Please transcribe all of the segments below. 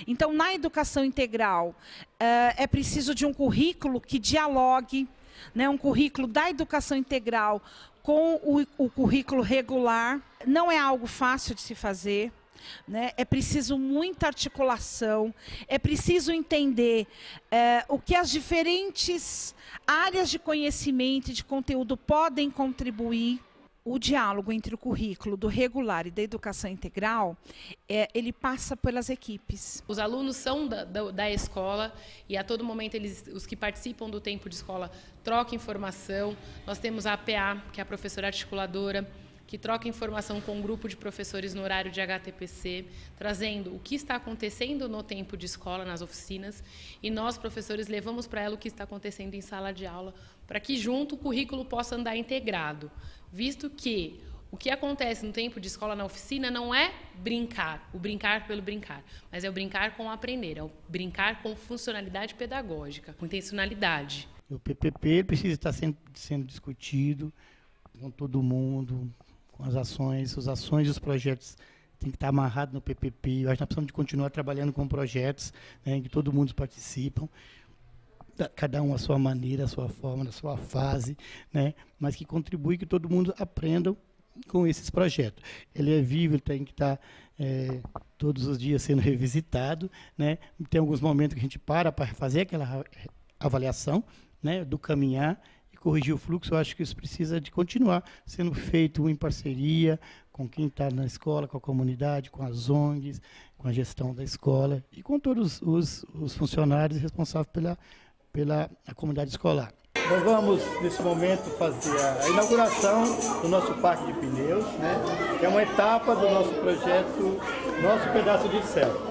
Então, na educação integral, é preciso de um currículo que dialogue, né, um currículo da educação integral com o currículo regular. Não é algo fácil de se fazer, né? É preciso muita articulação, é preciso entender o que as diferentes áreas de conhecimento e de conteúdo podem contribuir. O diálogo entre o currículo do regular e da educação integral, ele passa pelas equipes. Os alunos são da escola e a todo momento os que participam do tempo de escola trocam informação. Nós temos a APA, que é a professora articuladora, que troca informação com um grupo de professores no horário de HTPC, trazendo o que está acontecendo no tempo de escola, nas oficinas, e nós, professores, levamos para ela o que está acontecendo em sala de aula, para que junto o currículo possa andar integrado, visto que o que acontece no tempo de escola, na oficina, não é brincar, o brincar pelo brincar, mas é o brincar com o aprender, é o brincar com funcionalidade pedagógica, com intencionalidade. O PPP precisa estar sendo discutido com todo mundo, com as ações e os projetos têm que estar amarrados no PPP. Eu acho que nós precisamos de continuar trabalhando com projetos, né, em que todo mundo participa, cada um à sua maneira, à sua forma, na sua fase, né, mas que contribui, que todo mundo aprenda com esses projetos. Ele é vivo, ele tem que estar todos os dias sendo revisitado, né. Tem alguns momentos que a gente para fazer aquela avaliação, né, do caminhar, corrigir o fluxo. Eu acho que isso precisa de continuar sendo feito em parceria com quem está na escola, com a comunidade, com as ONGs, com a gestão da escola e com todos os funcionários responsáveis pela comunidade escolar. Nós vamos, nesse momento, fazer a inauguração do nosso parque de pneus, né? Que é uma etapa do nosso projeto Nosso Pedaço de Céu.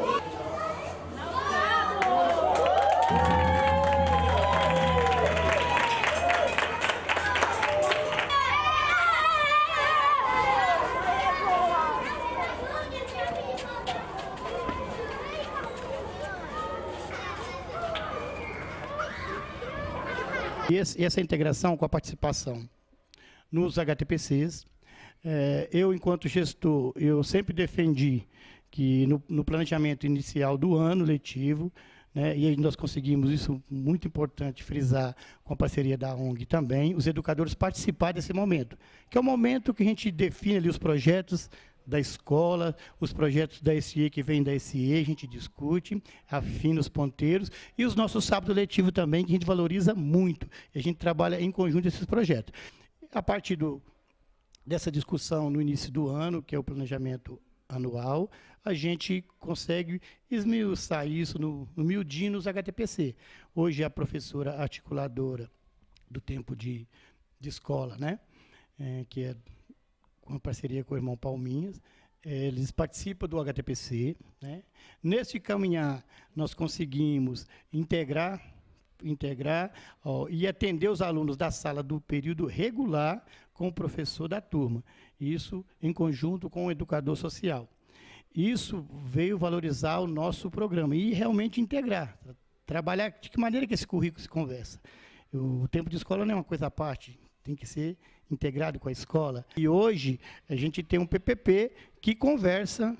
E essa integração com a participação nos HTPCs, eu, enquanto gestor, eu sempre defendi que no planejamento inicial do ano letivo, né, e aí nós conseguimos isso, muito importante frisar, com a parceria da ONG também, os educadores participar desse momento, que é o momento que a gente define ali os projetos da escola, os projetos da SE que vem da SE, a gente discute, afina os ponteiros, e os nossos sábados letivos também, que a gente valoriza muito. A gente trabalha em conjunto esses projetos. A partir dessa discussão no início do ano, que é o planejamento anual, a gente consegue esmiuçar isso no miudinho nos HTPC. Hoje a professora articuladora do tempo de escola, né, que é com a parceria com o irmão Palminhas, eles participam do HTPC, né? Nesse caminhar, nós conseguimos integrar e atender os alunos da sala do período regular com o professor da turma. Isso em conjunto com o educador social. Isso veio valorizar o nosso programa e realmente integrar, trabalhar de que maneira que esse currículo se conversa. O tempo de escola não é uma coisa à parte, tem que ser integrado com a escola. E hoje a gente tem um PPP que conversa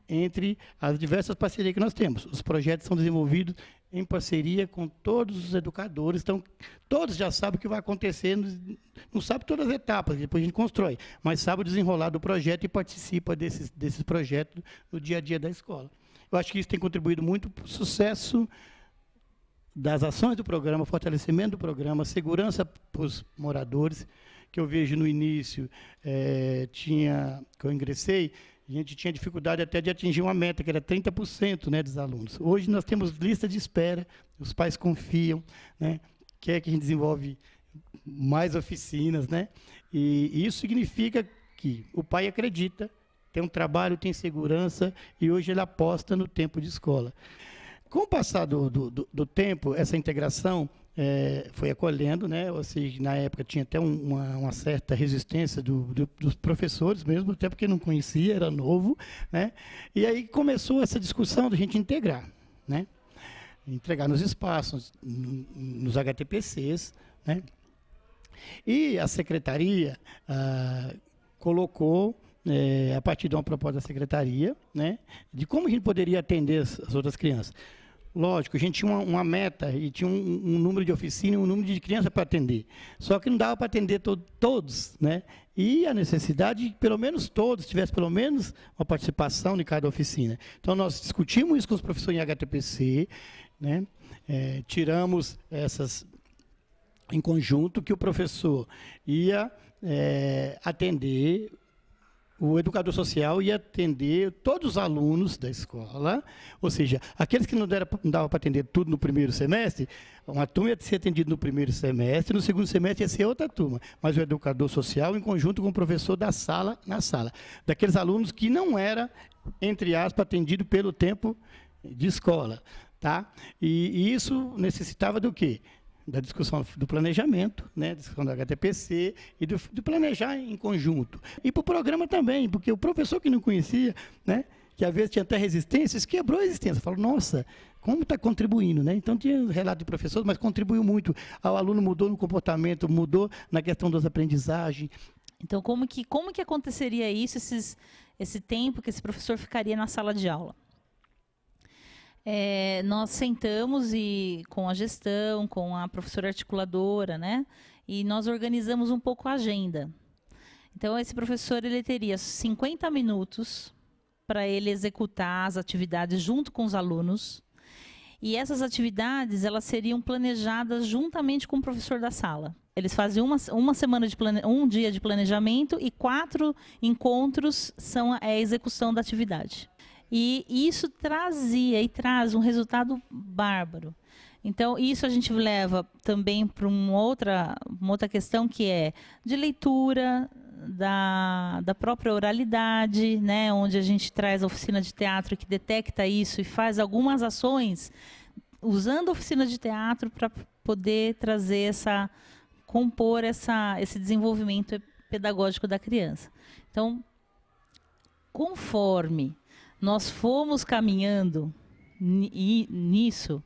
entre as diversas parcerias que nós temos. Os projetos são desenvolvidos em parceria com todos os educadores, então todos já sabem o que vai acontecer, não sabe todas as etapas, depois a gente constrói, mas sabe o desenrolar do projeto e participa desses projetos no dia a dia da escola. Eu acho que isso tem contribuído muito para o sucesso das ações do programa, fortalecimento do programa, segurança para os moradores, que eu vejo no início, que eu ingressei, a gente tinha dificuldade até de atingir uma meta, que era 30%, né, dos alunos. Hoje nós temos lista de espera, os pais confiam, né, quer que a gente desenvolve mais oficinas, né, e isso significa que o pai acredita, tem um trabalho, tem segurança, e hoje ele aposta no tempo de escola. Com o passar do tempo, essa integração foi acolhendo, né? Ou seja, na época tinha até uma certa resistência dos professores mesmo, até porque não conhecia, era novo, né? E aí começou essa discussão da gente integrar, né? Entregar nos espaços, nos HTPCs, né? E a secretaria colocou a partir de uma proposta da secretaria, né, de como a gente poderia atender as outras crianças. Lógico, a gente tinha uma meta e tinha um número de oficina e um número de crianças para atender. Só que não dava para atender todos, né? E a necessidade de que pelo menos todos tivessem pelo menos uma participação em cada oficina. Então, nós discutimos isso com os professores em HTPC, né? Tiramos essas em conjunto, que o professor ia atender, o educador social ia atender todos os alunos da escola, ou seja, aqueles que não dava para atender tudo no primeiro semestre, uma turma ia ser atendida no primeiro semestre, no segundo semestre ia ser outra turma, mas o educador social em conjunto com o professor da sala, na sala, daqueles alunos que não era, entre aspas, atendido pelo tempo de escola, tá? E isso necessitava do quê? Da discussão do planejamento, né, discussão do HTPC e do planejar em conjunto. E para o programa também, porque o professor que não conhecia, né, que às vezes tinha até resistências, quebrou a resistência. Falou, nossa, como está contribuindo, né? Então tinha relato de professores, mas contribuiu muito. O aluno mudou no comportamento, mudou na questão das aprendizagens. Então, como que aconteceria isso, esse tempo que esse professor ficaria na sala de aula? Nós sentamos com a gestão, com a professora articuladora, né? E nós organizamos um pouco a agenda. Então, esse professor ele teria 50 minutos para ele executar as atividades junto com os alunos. E essas atividades elas seriam planejadas juntamente com o professor da sala. Eles fazem uma semana um dia de planejamento e 4 encontros são a execução da atividade. E isso traz um resultado bárbaro. Então, isso a gente leva também para uma outra questão que é de leitura, da própria oralidade, né, onde a gente traz a oficina de teatro que detecta isso e faz algumas ações usando a oficina de teatro para poder compor esse desenvolvimento pedagógico da criança. Então, conforme nós fomos caminhando nisso,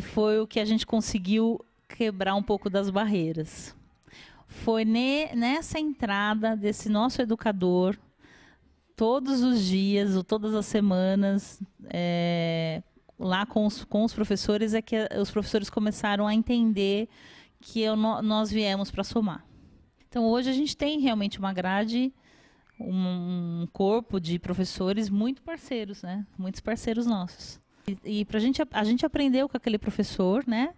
foi o que a gente conseguiu quebrar um pouco das barreiras. Foi nessa entrada desse nosso educador, todos os dias, ou todas as semanas, lá com os professores, que os professores começaram a entender que nós viemos para somar. Então, hoje a gente tem realmente uma grade, um corpo de professores muito parceiros, né? Muitos parceiros nossos. E a gente aprendeu com aquele professor, né?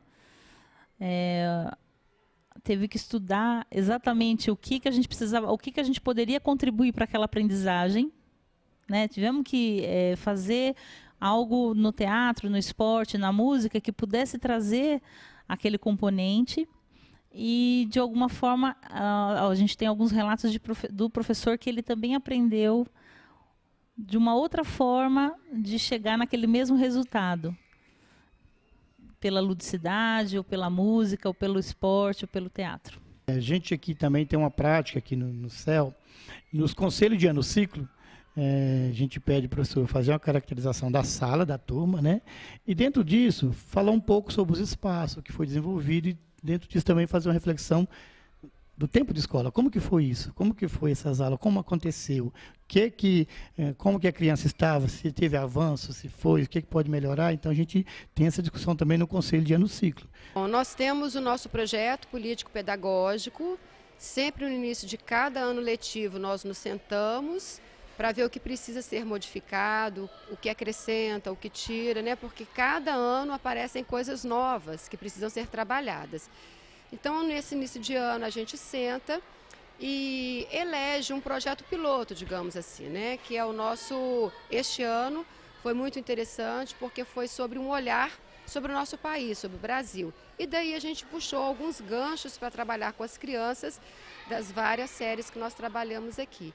Teve que estudar exatamente o que a gente precisava, o que a gente poderia contribuir para aquela aprendizagem, né? Tivemos que fazer algo no teatro, no esporte, na música, que pudesse trazer aquele componente. E, de alguma forma, a gente tem alguns relatos do professor que ele também aprendeu de uma outra forma de chegar naquele mesmo resultado. Pela ludicidade, ou pela música, ou pelo esporte, ou pelo teatro. A gente aqui também tem uma prática aqui no CEL. Nos conselhos de ano ciclo, a gente pede para o professor fazer uma caracterização da sala, da turma, né? E dentro disso, falar um pouco sobre os espaços que foi desenvolvido e dentro disso também fazer uma reflexão do tempo de escola. Como que foi isso? Como que foi essas aulas? Como aconteceu? Como que a criança estava? Se teve avanço? Se foi? O que pode melhorar? Então, a gente tem essa discussão também no Conselho de Ano Ciclo. Bom, nós temos o nosso projeto político-pedagógico. Sempre no início de cada ano letivo, nós nos sentamos para ver o que precisa ser modificado, o que acrescenta, o que tira, né? Porque cada ano aparecem coisas novas que precisam ser trabalhadas. Então, nesse início de ano, a gente senta e elege um projeto piloto, digamos assim, né? Que é o nosso, este ano, foi muito interessante porque foi sobre um olhar sobre o nosso país, sobre o Brasil. E daí a gente puxou alguns ganchos para trabalhar com as crianças das várias séries que nós trabalhamos aqui.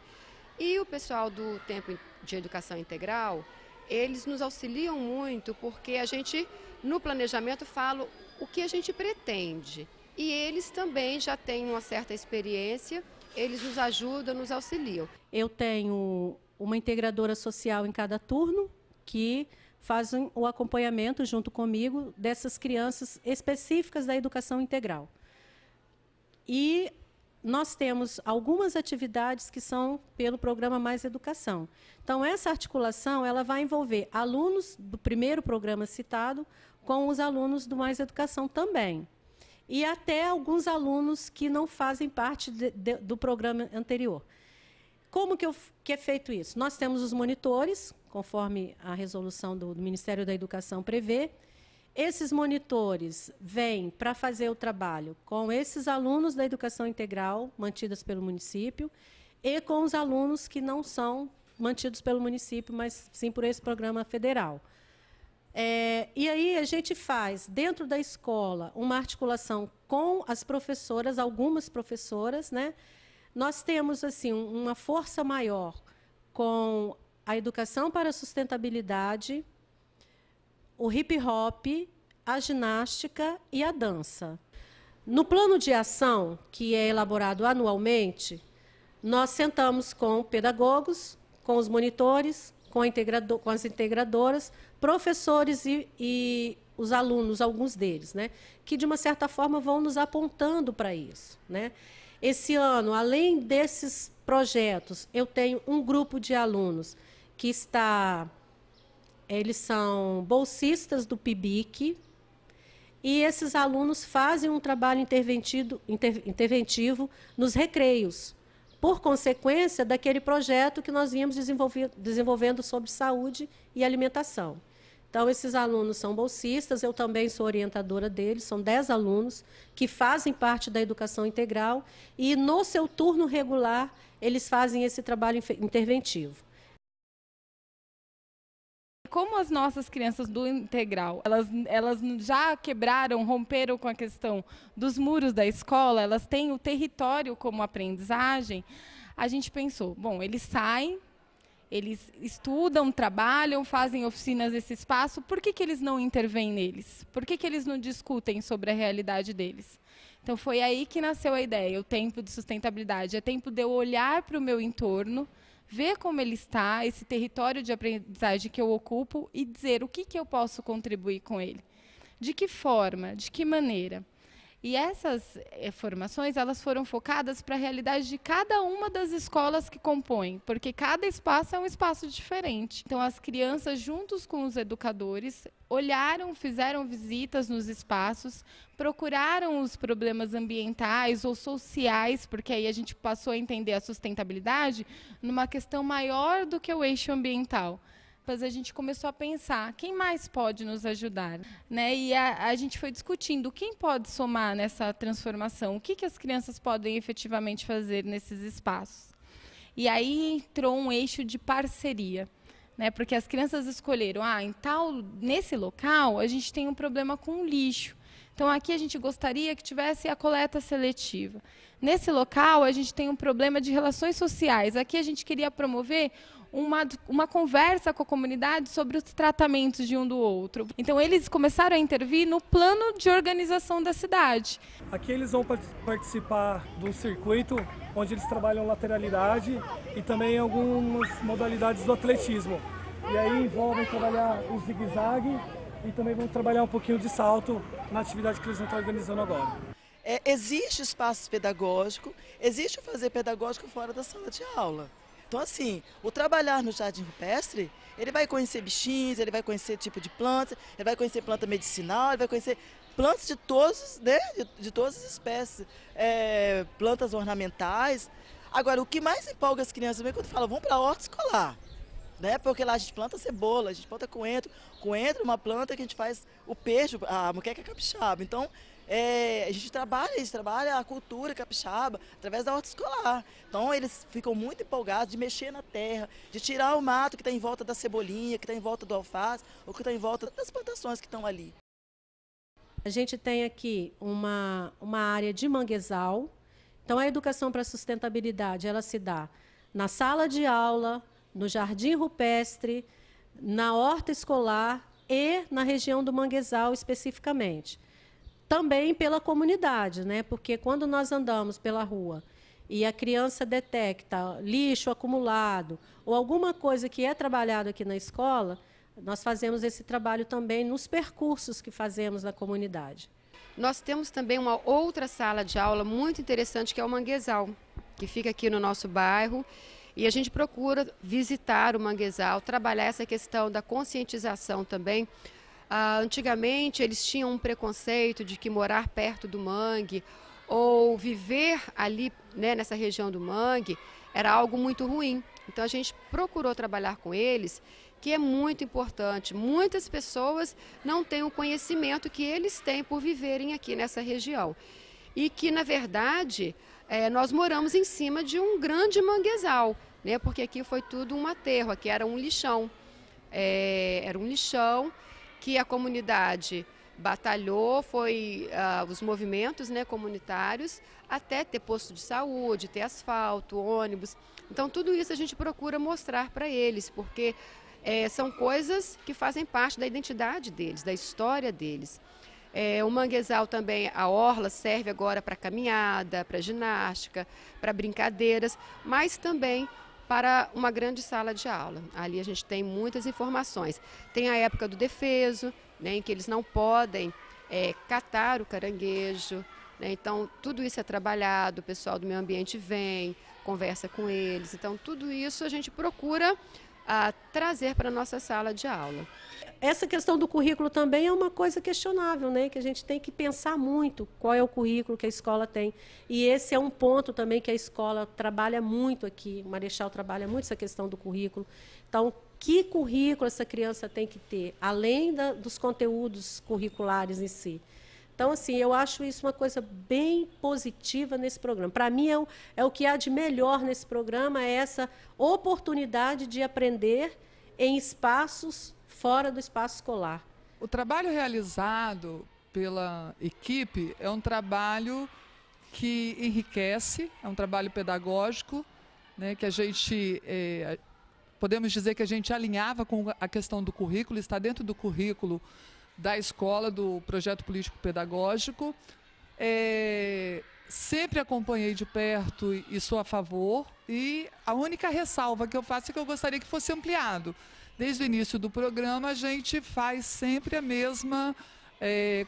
E o pessoal do Tempo de Educação Integral, eles nos auxiliam muito porque a gente, no planejamento, fala o que a gente pretende. E eles também já têm uma certa experiência, eles nos ajudam, nos auxiliam. Eu tenho uma integradora social em cada turno que fazem o acompanhamento junto comigo dessas crianças específicas da educação integral. E nós temos algumas atividades que são pelo programa Mais Educação. Então, essa articulação ela vai envolver alunos do primeiro programa citado com os alunos do Mais Educação também. E até alguns alunos que não fazem parte do programa anterior. Como que é feito isso? Nós temos os monitores, conforme a resolução do Ministério da Educação prevê. Esses monitores vêm para fazer o trabalho com esses alunos da educação integral, mantidos pelo município, e com os alunos que não são mantidos pelo município, mas sim por esse programa federal. E aí a gente faz, dentro da escola, uma articulação com as professoras, algumas professoras, né? Nós temos assim, uma força maior com a educação para a sustentabilidade, o hip-hop, a ginástica e a dança. No plano de ação, que é elaborado anualmente, nós sentamos com pedagogos, com os monitores, com as integradoras, professores e os alunos, alguns deles, né, que, de uma certa forma, vão nos apontando para isso, né. Esse ano, além desses projetos, eu tenho um grupo de alunos que eles são bolsistas do PIBIC, e esses alunos fazem um trabalho interventivo nos recreios, por consequência daquele projeto que nós vínhamos desenvolvendo sobre saúde e alimentação. Então, esses alunos são bolsistas, eu também sou orientadora deles, são 10 alunos que fazem parte da educação integral e, no seu turno regular, eles fazem esse trabalho interventivo. Como as nossas crianças do integral, elas já quebraram, romperam com a questão dos muros da escola, elas têm o território como aprendizagem, a gente pensou, bom, eles saem, eles estudam, trabalham, fazem oficinas nesse espaço, por que eles não intervêm neles? Por que eles não discutem sobre a realidade deles? Então, foi aí que nasceu a ideia, o tempo de sustentabilidade. É tempo de eu olhar para o meu entorno, ver como ele está, esse território de aprendizagem que eu ocupo e dizer o que eu posso contribuir com ele. De que forma, de que maneira. E essas formações, elas foram focadas para a realidade de cada uma das escolas que compõem, porque cada espaço é um espaço diferente. Então, as crianças, juntos com os educadores, olharam, fizeram visitas nos espaços, procuraram os problemas ambientais ou sociais, porque aí a gente passou a entender a sustentabilidade numa questão maior do que o eixo ambiental. Mas a gente começou a pensar, quem mais pode nos ajudar? Né? E a gente foi discutindo quem pode somar nessa transformação, o que as crianças podem efetivamente fazer nesses espaços. E aí entrou um eixo de parceria, né? Porque as crianças escolheram, nesse local a gente tem um problema com lixo. Então, aqui a gente gostaria que tivesse a coleta seletiva. Nesse local, a gente tem um problema de relações sociais. Aqui a gente queria promover uma conversa com a comunidade sobre os tratamentos de um do outro. Então, eles começaram a intervir no plano de organização da cidade. Aqui eles vão participar de um circuito onde eles trabalham lateralidade e também algumas modalidades do atletismo. E aí envolvem trabalhar o zigue-zague e também vão trabalhar um pouquinho de salto na atividade que eles vão estar organizando agora. Existe espaço pedagógico, existe o fazer pedagógico fora da sala de aula. Então, assim, o trabalhar no jardim rupestre, ele vai conhecer bichinhos, ele vai conhecer tipo de plantas, ele vai conhecer planta medicinal, ele vai conhecer plantas de todos, né, de todas as espécies, plantas ornamentais. Agora, o que mais empolga as crianças mesmo quando falam, vamos para a horta escolar, né? Porque lá a gente planta cebola, a gente planta coentro. Coentro é uma planta que a gente faz o peixe, a moqueca capixaba. Então, a gente trabalha a cultura capixaba através da horta escolar. Então, eles ficam muito empolgados de mexer na terra, de tirar o mato que está em volta da cebolinha, que está em volta do alface, ou que está em volta das plantações que estão ali. A gente tem aqui uma área de manguezal. Então, a educação para a sustentabilidade, ela se dá na sala de aula, no jardim rupestre, na horta escolar e na região do manguezal especificamente. Também pela comunidade, né? Porque quando nós andamos pela rua e a criança detecta lixo acumulado ou alguma coisa que é trabalhado aqui na escola, nós fazemos esse trabalho também nos percursos que fazemos na comunidade. Nós temos também uma outra sala de aula muito interessante, que é o Manguezal, que fica aqui no nosso bairro. E a gente procura visitar o Manguezal, trabalhar essa questão da conscientização também. Antigamente, eles tinham um preconceito de que morar perto do mangue ou viver ali, né, nessa região do mangue era algo muito ruim. Então, a gente procurou trabalhar com eles, que é muito importante. Muitas pessoas não têm o conhecimento que eles têm por viverem aqui nessa região. E que, na verdade, nós moramos em cima de um grande manguezal, né? Porque aqui foi tudo um aterro, aqui era um lixão. Era um lixão que a comunidade batalhou, foi os movimentos, né, comunitários, até ter posto de saúde, ter asfalto, ônibus. Então, tudo isso a gente procura mostrar para eles, porque são coisas que fazem parte da identidade deles, da história deles. O manguezal também, a orla, serve agora para caminhada, para ginástica, para brincadeiras, mas também para uma grande sala de aula. Ali a gente tem muitas informações. Tem a época do defeso, né, em que eles não podem catar o caranguejo, né, então tudo isso é trabalhado, o pessoal do meio ambiente vem, conversa com eles. Então tudo isso a gente procura trazer para a nossa sala de aula. Essa questão do currículo também é uma coisa questionável, né? Que a gente tem que pensar muito qual é o currículo que a escola tem. E esse é um ponto também que a escola trabalha muito aqui, o Marechal trabalha muito essa questão do currículo. Então, que currículo essa criança tem que ter, além dos conteúdos curriculares em si? Então, assim, eu acho isso uma coisa bem positiva nesse programa. Para mim, é o que há de melhor nesse programa, é essa oportunidade de aprender em espaços fora do espaço escolar. O trabalho realizado pela equipe é um trabalho que enriquece, é um trabalho pedagógico, né, que a gente, podemos dizer que a gente alinhava com a questão do currículo, está dentro do currículo da escola, do projeto político-pedagógico. Sempre acompanhei de perto e sou a favor, e a única ressalva que eu faço é que eu gostaria que fosse ampliado. Desde o início do programa, a gente faz sempre a mesma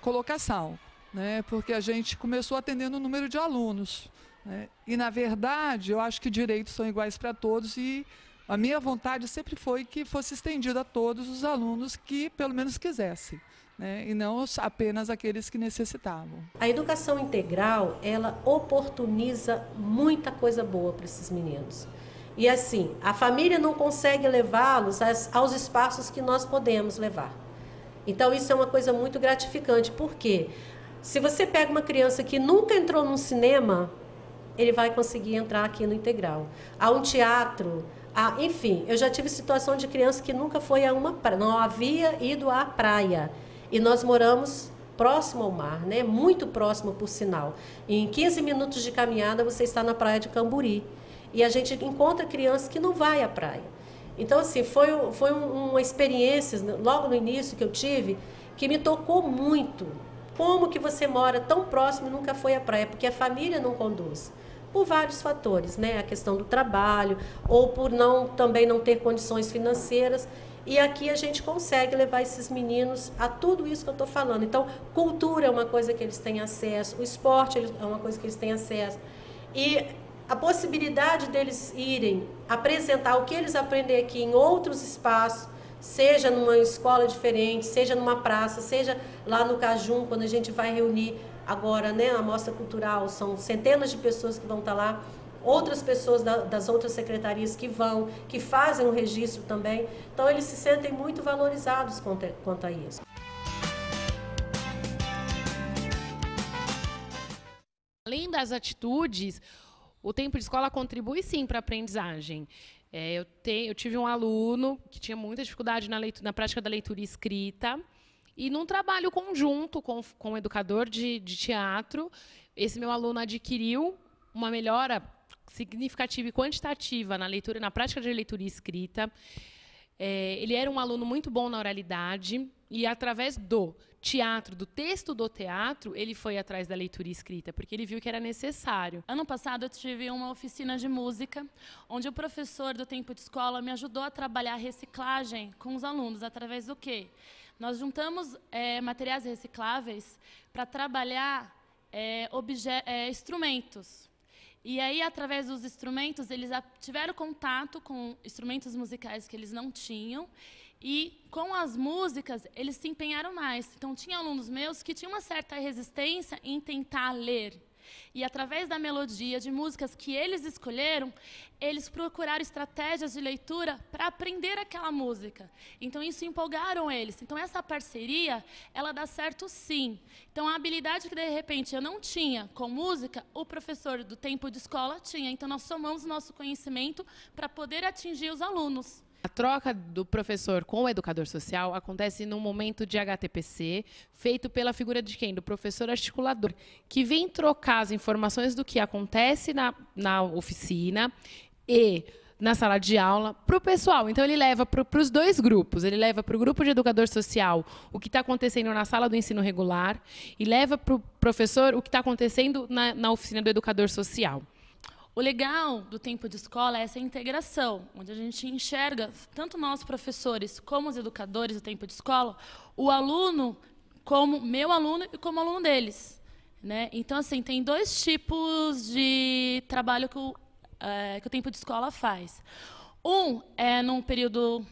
colocação, né? Porque a gente começou atendendo o número de alunos, né? E, na verdade, eu acho que direitos são iguais para todos, e a minha vontade sempre foi que fosse estendido a todos os alunos que, pelo menos, quisessem, né? E não apenas aqueles que necessitavam. A educação integral, ela oportuniza muita coisa boa para esses meninos. E assim, a família não consegue levá-los aos espaços que nós podemos levar. Então, isso é uma coisa muito gratificante, porque se você pega uma criança que nunca entrou num cinema, ele vai conseguir entrar aqui no integral. Há um teatro, enfim, eu já tive situação de criança que nunca foi a uma praia, não havia ido à praia. E nós moramos próximo ao mar, né? Muito próximo, por sinal. E em 15 minutos de caminhada, você está na praia de Camburi. E a gente encontra crianças que não vai à praia. Então, assim, foi uma experiência, logo no início que eu tive, que me tocou muito. Como que você mora tão próximo e nunca foi à praia? Porque a família não conduz. Por vários fatores, né? A questão do trabalho, ou por também não ter condições financeiras. E aqui a gente consegue levar esses meninos a tudo isso que eu estou falando. Então, cultura é uma coisa que eles têm acesso, o esporte é uma coisa que eles têm acesso. E a possibilidade deles irem apresentar o que eles aprendem aqui em outros espaços, seja numa escola diferente, seja numa praça, seja lá no Cajum, quando a gente vai reunir agora, né, a mostra cultural, são centenas de pessoas que vão estar lá, outras pessoas das outras secretarias que fazem o registro também. Então, eles se sentem muito valorizados quanto a isso. Além das atitudes, o tempo de escola contribui, sim, para a aprendizagem. Eu tive um aluno que tinha muita dificuldade na prática da leitura e escrita, e num trabalho conjunto com o educador de teatro, esse meu aluno adquiriu uma melhora significativa e quantitativa na leitura, na prática de leitura e escrita. Ele era um aluno muito bom na oralidade e, através do teatro, do texto do teatro, ele foi atrás da leitura e escrita, porque ele viu que era necessário. Ano passado eu tive uma oficina de música, onde o professor do tempo de escola me ajudou a trabalhar a reciclagem com os alunos, através do quê? Nós juntamos materiais recicláveis para trabalhar instrumentos. E aí, através dos instrumentos, eles tiveram contato com instrumentos musicais que eles não tinham, e com as músicas, eles se empenharam mais. Então, tinha alunos meus que tinham uma certa resistência em tentar ler. E, através da melodia de músicas que eles escolheram, eles procuraram estratégias de leitura para aprender aquela música. Então, isso empolgaram eles. Então, essa parceria, ela dá certo sim. Então, a habilidade que, de repente, eu não tinha com música, o professor do tempo de escola tinha. Então, nós somamos nosso conhecimento para poder atingir os alunos. A troca do professor com o educador social acontece num momento de HTPC, feito pela figura de quem? Do professor articulador, que vem trocar as informações do que acontece na oficina e na sala de aula para o pessoal. Então, ele leva para os dois grupos. Ele leva para o grupo de educador social o que está acontecendo na sala do ensino regular e leva para o professor o que está acontecendo na oficina do educador social. O legal do tempo de escola é essa integração, onde a gente enxerga, tanto nós professores como os educadores do tempo de escola, o aluno como meu aluno e como aluno deles, né? Então, assim, tem dois tipos de trabalho que o tempo de escola faz. Um é num período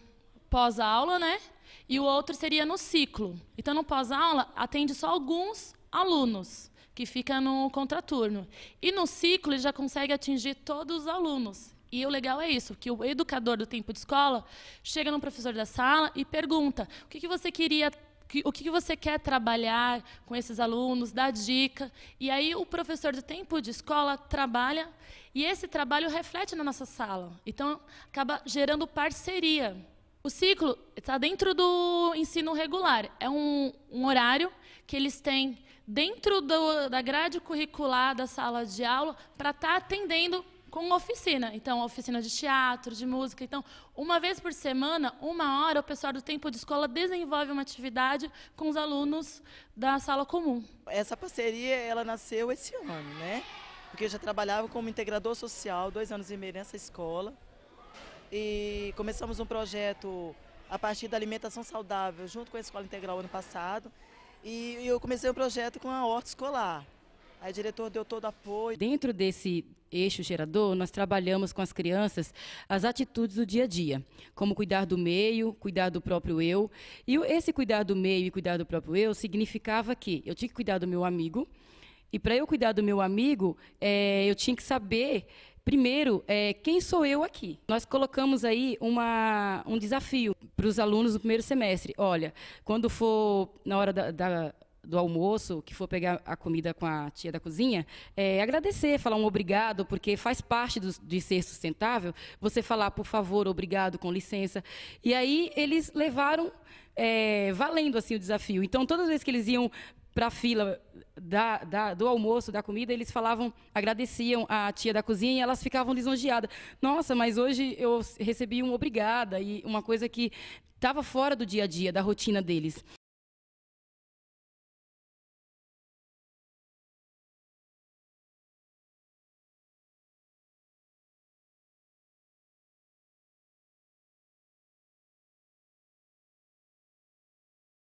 pós-aula, né? E o outro seria no ciclo. Então, no pós-aula, atende só alguns alunos, que fica no contraturno. E no ciclo, ele já consegue atingir todos os alunos. E o legal é isso, que o educador do tempo de escola chega no professor da sala e pergunta o que você queria, o que você quer trabalhar com esses alunos, dá dica. E aí o professor do tempo de escola trabalha e esse trabalho reflete na nossa sala. Então, acaba gerando parceria. O ciclo está dentro do ensino regular. É um horário que eles têm dentro da grade curricular da sala de aula para estar atendendo com oficina. Então, oficina de teatro, de música. Então, uma vez por semana, 1 hora, o pessoal do tempo de escola desenvolve uma atividade com os alunos da sala comum. Essa parceria, ela nasceu esse ano, né? Porque eu já trabalhava como integrador social, 2 anos e meio nessa escola. E começamos um projeto a partir da alimentação saudável, junto com a Escola Integral ano passado. E eu comecei um projeto com a horta escolar. Aí o diretor deu todo apoio. Dentro desse eixo gerador, nós trabalhamos com as crianças as atitudes do dia a dia, como cuidar do meio, cuidar do próprio eu. E esse cuidar do meio e cuidar do próprio eu significava que eu tinha que cuidar do meu amigo, e para eu cuidar do meu amigo, eu tinha que saber, primeiro, quem sou eu aqui. Nós colocamos aí um desafio para os alunos do primeiro semestre. Olha, quando for na hora do almoço, que for pegar a comida com a tia da cozinha, agradecer, falar um obrigado, porque faz parte de ser sustentável, você falar, por favor, obrigado, com licença. E aí eles levaram valendo assim, o desafio. Então, todas as vezes que eles iam para a fila do almoço, da comida, eles falavam, agradeciam a tia da cozinha e elas ficavam lisonjeadas. Nossa, mas hoje eu recebi um obrigada, e uma coisa que estava fora do dia a dia, da rotina deles.